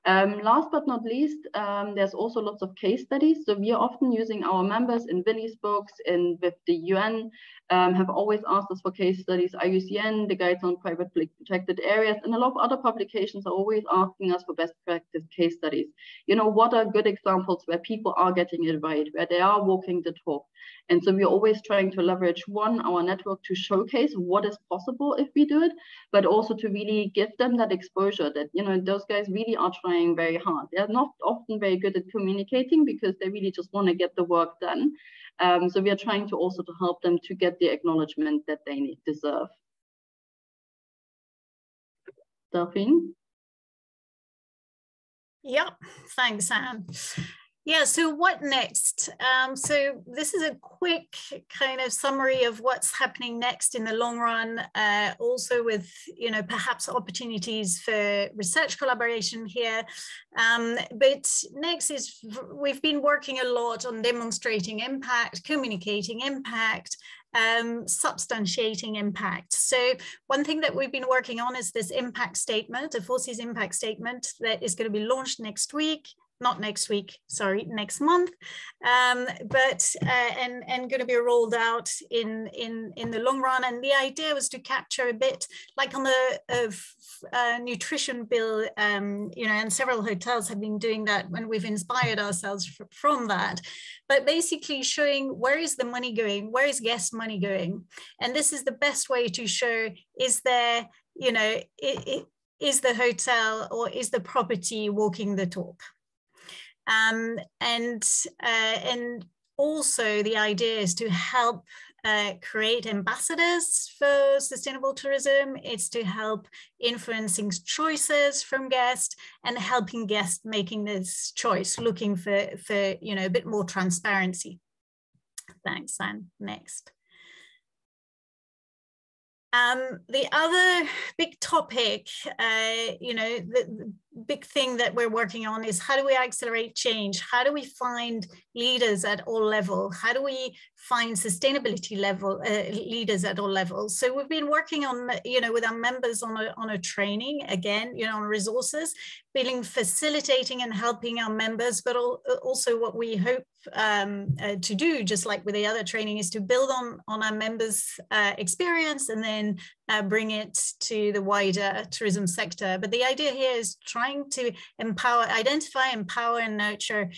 Last but not least, there's also lots of case studies. So we are often using our members in Willy's books and with the UN, have always asked us for case studies. IUCN, the Guides on Privately Protected Areas, and a lot of other publications are always asking us for best practice case studies. You know, what are good examples where people are getting it right, where they are walking the talk? And so we're always trying to leverage, one, our network to showcase what is possible if we do it, but also to really give them that exposure that, you know, those guys really are trying very hard. They're not often very good at communicating because they really just want to get the work done. So we are trying to also to help them to get the acknowledgement that they deserve. Delphine? Yeah, thanks, Anne. Yeah, so what next? So this is a quick kind of summary of what's happening next in the long run, also with, you know, perhaps opportunities for research collaboration here. But next is, we've been working a lot on demonstrating impact, communicating impact, substantiating impact. So one thing that we've been working on is this impact statement, a 4Cs impact statement that is going to be launched next week. Not next week, sorry, next month, but and going to be rolled out in the long run. And the idea was to capture a bit, like on the nutrition bill, you know, and several hotels have been doing that when we've inspired ourselves from that. But basically showing where is the money going, where is guest money going, and this is the best way to show, is there, you know, is the hotel or is the property walking the talk. And also the idea is to help create ambassadors for sustainable tourism. It's to help influencing choices from guests and helping guests making this choice, looking for you know, a bit more transparency. Thanks, Anne. Next. The other big topic, you know, the big thing that we're working on is how do we accelerate change? How do we find leaders at all levels? How do we find sustainability level leaders at all levels? So we've been working on, you know, with our members on a training, again, you know, on resources, building, facilitating and helping our members, but also what we hope to do, just like with the other training, is to build on our members' experience and then bring it to the wider tourism sector. But the idea here is trying to empower, identify, empower and nurture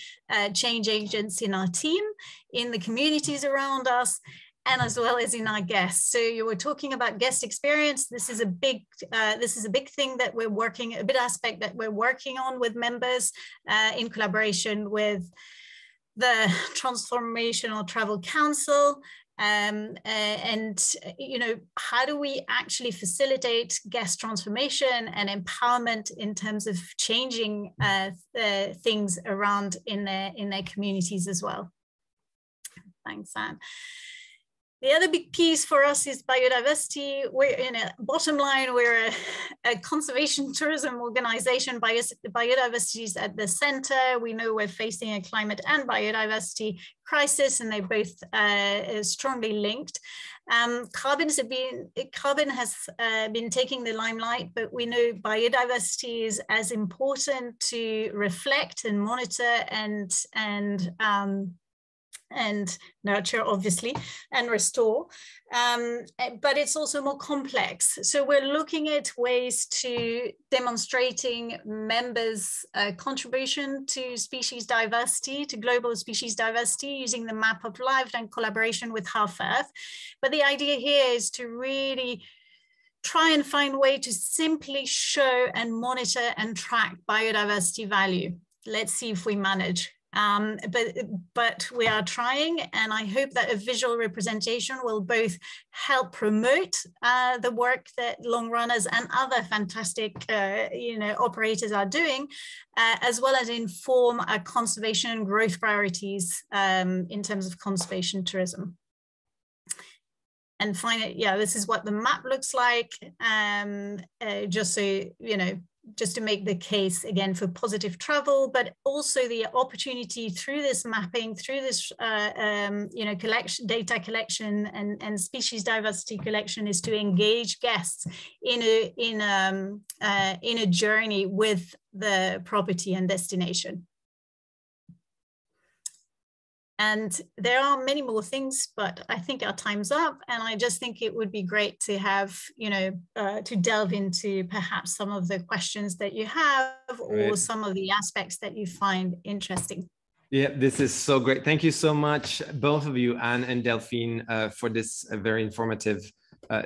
change agents in our team, in the communities around us, and as well as in our guests. So you were talking about guest experience. This is a big thing that we're working, a big aspect that we're working on with members in collaboration with the Transformational Travel Council. And you know, how do we actually facilitate guest transformation and empowerment in terms of changing things around in their communities as well? Thanks, Anne. The other big piece for us is biodiversity. We're in a bottom line, we're a conservation tourism organization. Biodiversity is at the center. We know we're facing a climate and biodiversity crisis, and they're both strongly linked. Carbon has been taking the limelight, but we know biodiversity is as important to reflect and monitor and nurture, obviously, and restore, but it's also more complex. So we're looking at ways to demonstrating members' contribution to species diversity, to global species diversity, using the map of life and collaboration with Half Earth. But the idea here is to really try and find a way to simply show and monitor and track biodiversity value. Let's see if we manage. But we are trying, and I hope that a visual representation will both help promote the work that long runners and other fantastic you know, operators are doing, as well as inform our conservation and growth priorities in terms of conservation tourism. And finally, yeah, this is what the map looks like, just so you know, just to make the case again for positive travel, but also the opportunity through this mapping, through this you know, data collection and species diversity collection, is to engage guests in a journey with the property and destination. And there are many more things, but I think our time's up. And I just think it would be great to have, you know, to delve into perhaps some of the questions that you have, or some of the aspects that you find interesting. Yeah, this is so great. Thank you so much, both of you, Anne and Delphine, for this very informative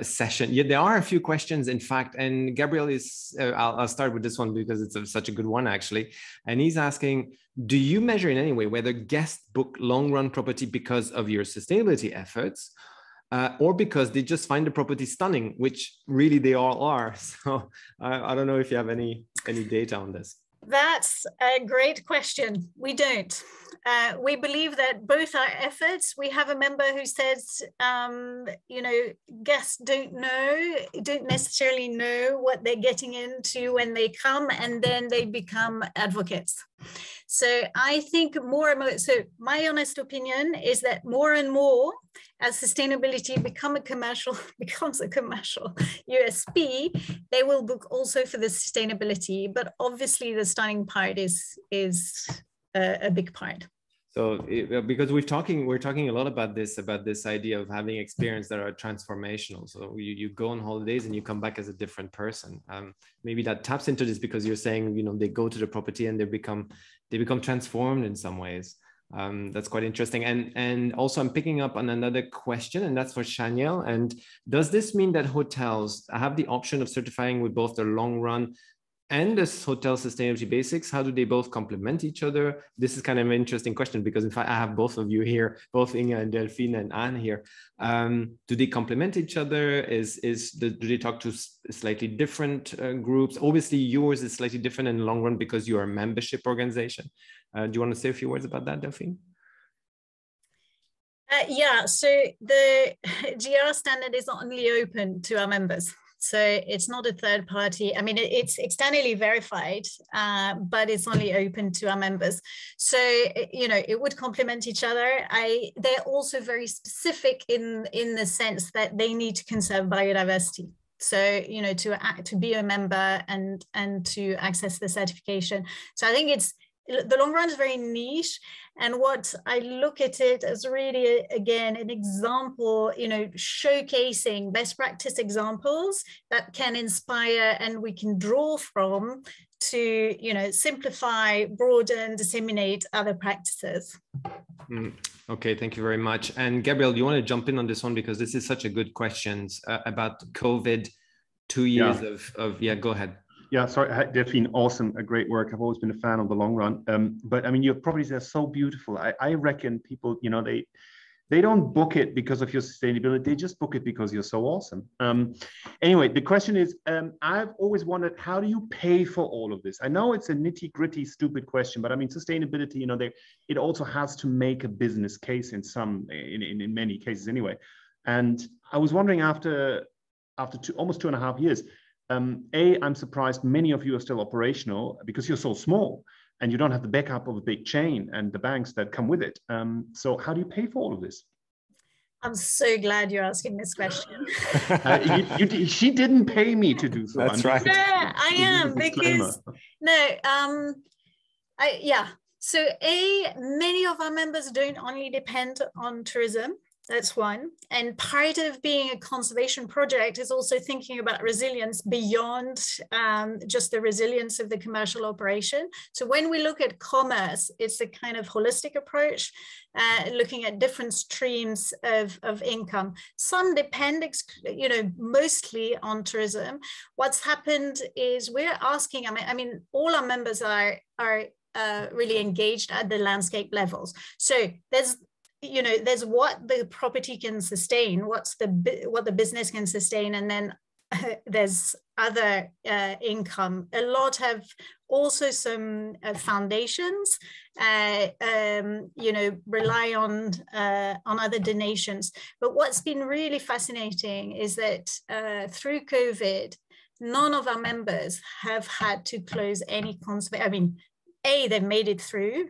session. Yeah, there are a few questions, in fact, and Gabriel is, I'll start with this one because it's such a good one, actually. And he's asking, do you measure in any way whether guests book long run property because of your sustainability efforts, or because they just find the property stunning, which really they all are? So I don't know if you have any data on this. That's a great question. We don't. We believe that both our efforts, we have a member who says, you know, guests don't necessarily know what they're getting into when they come, and then they become advocates. So I think more and more, so my honest opinion is that more and more, as sustainability becomes a commercial USP, they will book also for the sustainability, but obviously the styling part is a big part. So because we're talking a lot about this idea of having experience that are transformational. So you go on holidays and you come back as a different person. Maybe that taps into this because you're saying, you know, they go to the property and they become transformed in some ways. That's quite interesting. And also I'm picking up on another question, and that's for Shaniel. And does this mean that hotels have the option of certifying with both the long run and this Hotel Sustainability Basics? How do they both complement each other? This is kind of an interesting question because in fact, I have both of you here, both Inge and Delphine and Anne here. Do they complement each other? Do they talk to slightly different groups? Obviously, yours is slightly different in the long run because you're a membership organization. Do you want to say a few words about that, Delphine? Yeah, so the GR standard is not only open to our members. So it's not a third party. I mean, it's externally verified, but it's only open to our members. So, you know, it would complement each other. They're also very specific in the sense that they need to conserve biodiversity. So, you know, to be a member and to access the certification. So I think the long run is very niche, and what I look at it as really, again, an example, you know, showcasing best practice examples that can inspire and we can draw from to, you know, simplify, broaden, disseminate other practices. Okay, thank you very much. And Gabriel, do you want to jump in on this one because this is such a good question about COVID, 2 years of go ahead. Yeah, sorry, Delphine, awesome, great work. I've always been a fan of the long run. But I mean, your properties are so beautiful. I reckon people, you know, they don't book it because of your sustainability. They just book it because you're so awesome. Anyway, the question is, I've always wondered, how do you pay for all of this? I know it's a nitty gritty, stupid question, but I mean, sustainability, you know, it also has to make a business case in many cases anyway. And I was wondering after almost 2.5 years, I'm surprised many of you are still operational because you're so small and you don't have the backup of a big chain and the banks that come with it. So how do you pay for all of this? I'm so glad you're asking this question. She didn't pay me to do so. That's right. Yeah, I am because So many of our members don't only depend on tourism. That's one. And part of being a conservation project is also thinking about resilience beyond just the resilience of the commercial operation. So when we look at commerce, it's a kind of holistic approach, looking at different streams of income. Some depend, you know, mostly on tourism. What's happened is we're asking, I mean, all our members are really engaged at the landscape levels. So there's what the property can sustain, what the business can sustain, and then there's other income. A lot have also some foundations, you know, rely on other donations. But what's been really fascinating is that through COVID, none of our members have had to close any conservation. I mean, they've made it through,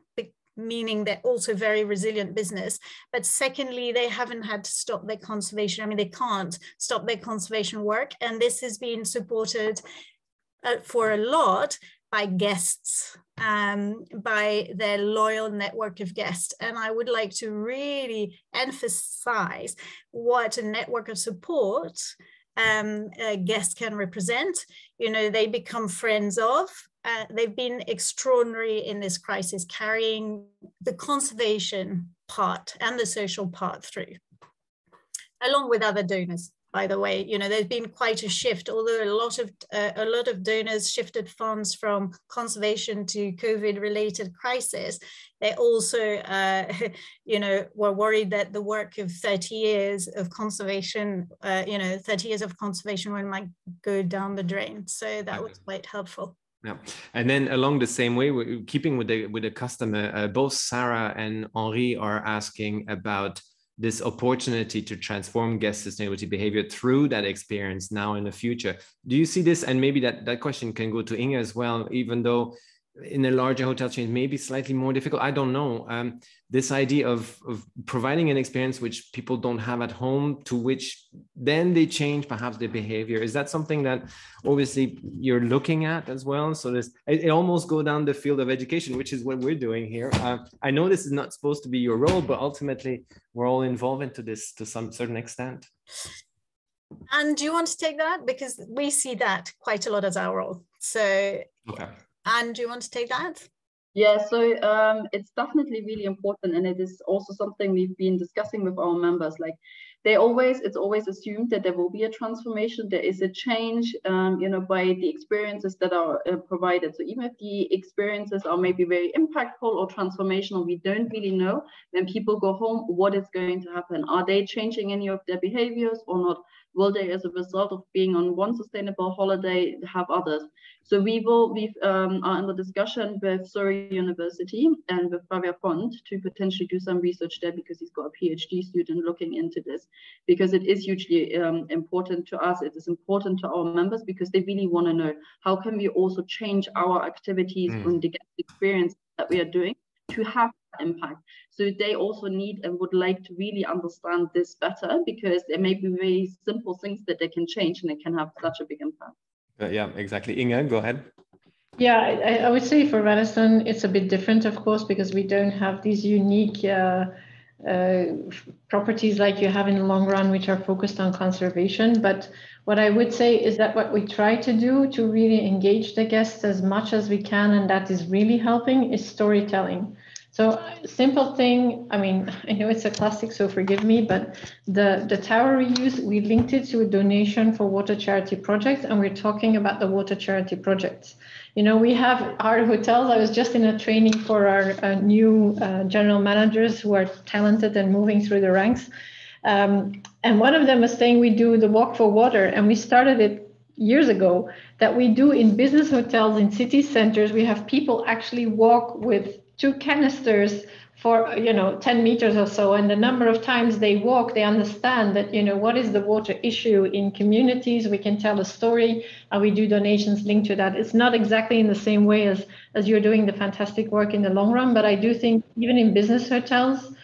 meaning they're also very resilient business. But secondly, they haven't had to stop their conservation. I mean, they can't stop their conservation work. And this has been supported for a lot by guests, by their loyal network of guests. And I would like to really emphasize what a network of support guests can represent. You know, they become friends of. They've been extraordinary in this crisis, carrying the conservation part and the social part through, along with other donors. By the way, you know, there's been quite a shift, although a lot of donors shifted funds from conservation to COVID-related crisis. They also, you know, were worried that the work of 30 years of conservation, 30 years of conservation might go down the drain. So that was quite helpful. Yeah, and then along the same way, we're keeping with the customer, both Sarah and Henri are asking about this opportunity to transform guest sustainability behavior through that experience now in the future. Do you see this? And maybe that question can go to Inge as well, even though in a larger hotel chain, maybe slightly more difficult. I don't know. This idea of providing an experience which people don't have at home, to which then they change perhaps their behavior. Is that something that obviously you're looking at as well? So it almost go down the field of education, which is what we're doing here. I know this is not supposed to be your role, but ultimately we're all involved into this to some certain extent. And do you want to take that? Because we see that quite a lot as our role. So, okay. And do you want to take that? Yeah, so it's definitely really important, and it is also something we've been discussing with our members. Like, it's always assumed that there will be a transformation, there is a change, you know, by the experiences that are provided. So even if the experiences are maybe very impactful or transformational, we don't really know when people go home what is going to happen. Are they changing any of their behaviors or not? Will they, as a result of being on one sustainable holiday, have others? So we are in the discussion with Surrey University and with Javier Font to potentially do some research there, because he's got a PhD student looking into this, because it is hugely important to us. It is important to our members, because they really want to know, how can we also change our activities on the guest experience that we are doing to have impact. So they also need and would like to really understand this better, because there may be very simple things that they can change and it can have such a big impact. Yeah, exactly. Inge, go ahead. Yeah, I would say for Radisson, it's a bit different, of course, because we don't have these unique properties like you have in the long run, which are focused on conservation. But what I would say is that what we try to do to really engage the guests as much as we can, and that is really helping, is storytelling. So simple thing, I mean, I know it's a classic, so forgive me, but the tower reuse, we linked it to a donation for water charity projects, and we're talking about the water charity projects. You know, we have our hotels. I was just in a training for our new general managers who are talented and moving through the ranks. And one of them was saying we do the walk for water, and we started it years ago, that we do in business hotels, in city centers. We have people actually walk with 2 canisters for, you know, 10 meters or so. And the number of times they walk, they understand that, you know, what is the water issue in communities. We can tell a story, and we do donations linked to that. It's not exactly in the same way as you're doing the fantastic work in the long run, but I do think even in business hotels,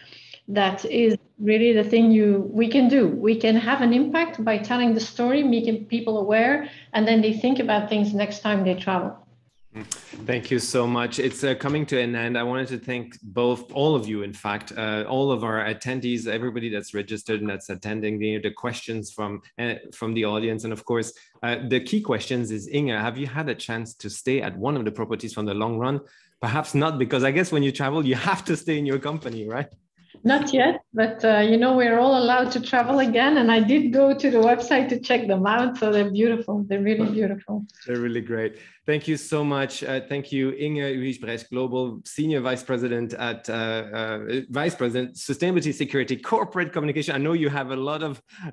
that is really the thing we can do. We can have an impact by telling the story, making people aware, and then they think about things next time they travel. Thank you so much. It's coming to an end. I wanted to thank all of you, in fact, all of our attendees, everybody that's registered and that's attending, the questions from the audience. And of course, the key questions is, Inge, have you had a chance to stay at one of the properties from the long run? Perhaps not, because I guess when you travel, you have to stay in your company, right? Not yet, but you know, we're all allowed to travel again. And I did go to the website to check them out. So they're beautiful. They're really beautiful. They're really great. Thank you so much. Thank you, Inge Huijbrechts, Global Senior Vice President at Vice President, Sustainability, Security, Corporate Communication. I know you have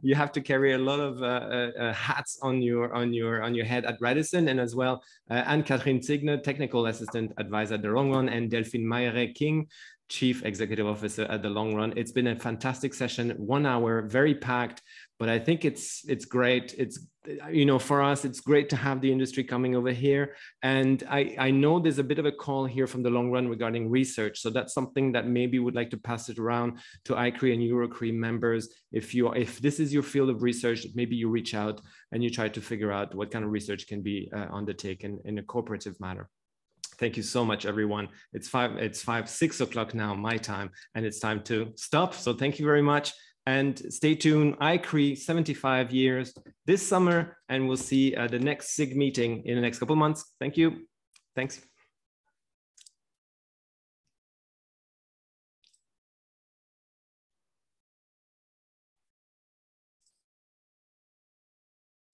you have to carry a lot of hats on your head at Radisson, and as well, Anne-Kathrin Zschiegner, Technical Assistant Advisor at the Long Run, and Delphine Malleret King, Chief Executive Officer at the Long Run. It's been a fantastic session, 1 hour, very packed, but I think it's great. It's, you know, for us, it's great to have the industry coming over here. And I know there's a bit of a call here from the Long Run regarding research. So that's something that maybe would like to pass it around to ICRE and Eurocre members. If this is your field of research, maybe you reach out and you try to figure out what kind of research can be undertaken in a cooperative manner. Thank you so much, everyone. It's 6 o'clock now, my time, and it's time to stop. So thank you very much, and stay tuned. ICRE 75 years this summer, and we'll see the next SIG meeting in the next couple of months. Thank you. Thanks.